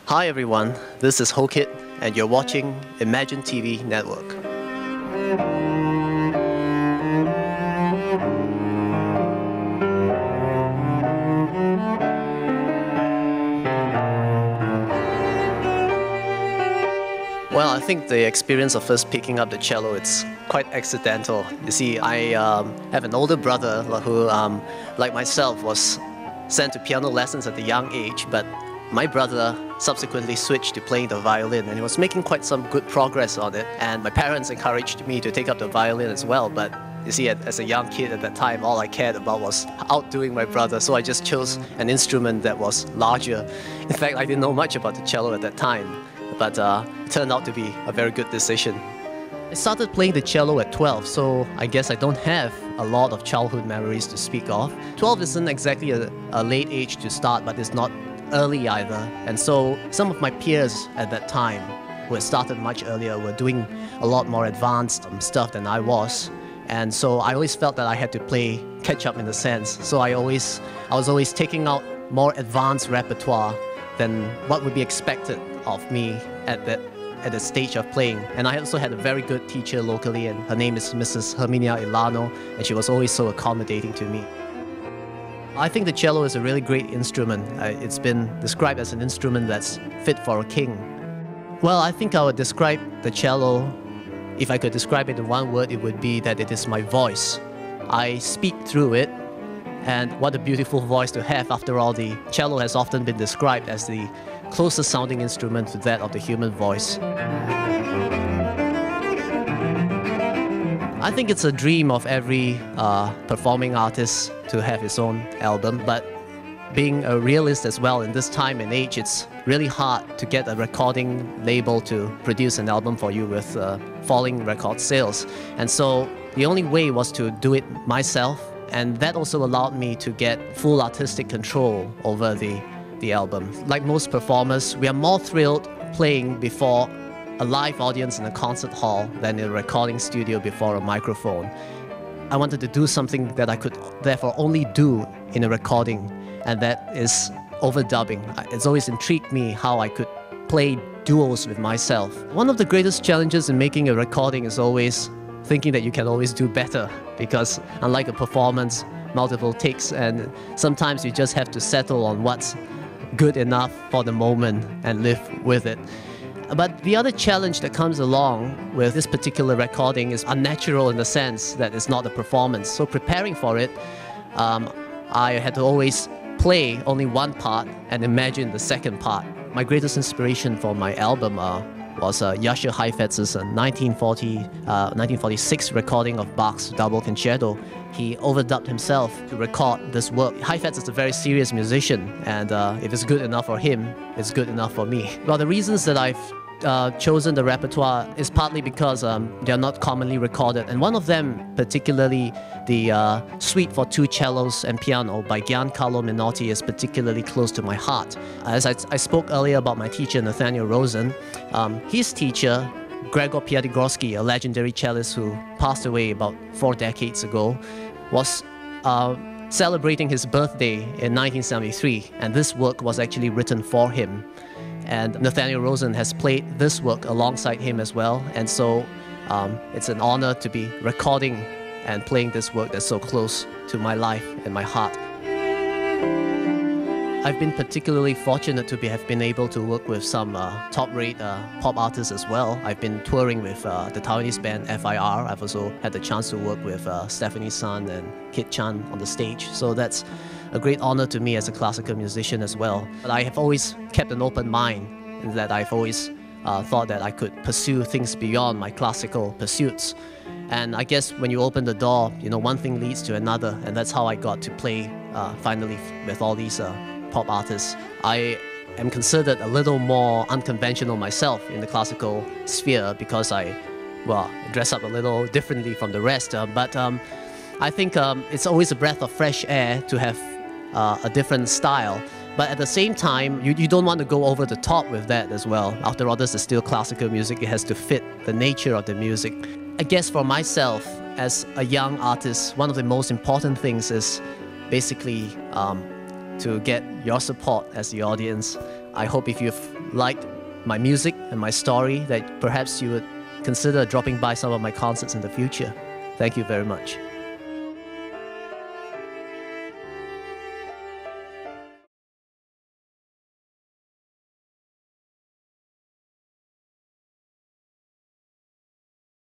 Hi everyone, this is Hoe Kit and you're watching Imagine TV Network. Well, I think the experience of first picking up the cello, it's quite accidental. You see, I have an older brother who, like myself, was sent to piano lessons at a young age, but my brother subsequently switched to playing the violin and he was making quite some good progress on it, and my parents encouraged me to take up the violin as well, but you see, as a young kid at that time, all I cared about was outdoing my brother, so I just chose an instrument that was larger. In fact, I didn't know much about the cello at that time, but it turned out to be a very good decision. I started playing the cello at 12, so I guess I don't have a lot of childhood memories to speak of. 12 isn't exactly a late age to start, but it's not early either. And so some of my peers at that time, who had started much earlier, were doing a lot more advanced stuff than I was. And so I always felt that I had to play catch up in a sense. So I was always taking out more advanced repertoire than what would be expected of me at the stage of playing. And I also had a very good teacher locally, and her name is Mrs. Herminia Ilano, and she was always so accommodating to me. I think the cello is a really great instrument. It's been described as an instrument that's fit for a king. Well, I think I would describe the cello, if I could describe it in one word, it would be that it is my voice. I speak through it, and what a beautiful voice to have. After all, the cello has often been described as the closest sounding instrument to that of the human voice. I think it's a dream of every performing artist to have his own album, but being a realist as well, in this time and age, it's really hard to get a recording label to produce an album for you with falling record sales. And so the only way was to do it myself, and that also allowed me to get full artistic control over the album. Like most performers, we are more thrilled playing before a live audience in a concert hall than in a recording studio before a microphone. I wanted to do something that I could therefore only do in a recording, and that is overdubbing. It's always intrigued me how I could play duos with myself. One of the greatest challenges in making a recording is always thinking that you can always do better, because unlike a performance, multiple takes, and sometimes you just have to settle on what's good enough for the moment and live with it. But the other challenge that comes along with this particular recording is unnatural in the sense that it's not a performance. So preparing for it, I had to always play only one part and imagine the second part. My greatest inspiration for my album was Jascha Heifetz's 1946 recording of Bach's Double Concerto. He overdubbed himself to record this work. Heifetz is a very serious musician, and if it's good enough for him, it's good enough for me. Well, the reasons that I've chosen the repertoire is partly because they are not commonly recorded, and one of them, particularly the Suite for Two Cellos and Piano by Giancarlo Menotti, is particularly close to my heart. As I spoke earlier about my teacher, Nathaniel Rosen, his teacher, Gregor Piatigorsky, a legendary cellist who passed away about 4 decades ago, was celebrating his birthday in 1973, and this work was actually written for him. And Nathaniel Rosen has played this work alongside him as well, and so it's an honor to be recording and playing this work that's so close to my life and my heart. I've been particularly fortunate to have been able to work with some top-rate pop artists as well. I've been touring with the Taiwanese band F.I.R. I've also had the chance to work with Stefanie San and Kit Chan on the stage, so that's a great honor to me as a classical musician as well. But I have always kept an open mind, in that I've always thought that I could pursue things beyond my classical pursuits. And I guess when you open the door, you know, one thing leads to another, and that's how I got to play finally with all these pop artists. I am considered a little more unconventional myself in the classical sphere because I dress up a little differently from the rest. But I think it's always a breath of fresh air to have a different style. But at the same time, you don't want to go over the top with that as well. After all, this is still classical music. It has to fit the nature of the music. I guess for myself, as a young artist, one of the most important things is basically to get your support as the audience. I hope if you've liked my music and my story, that perhaps you would consider dropping by some of my concerts in the future. Thank you very much.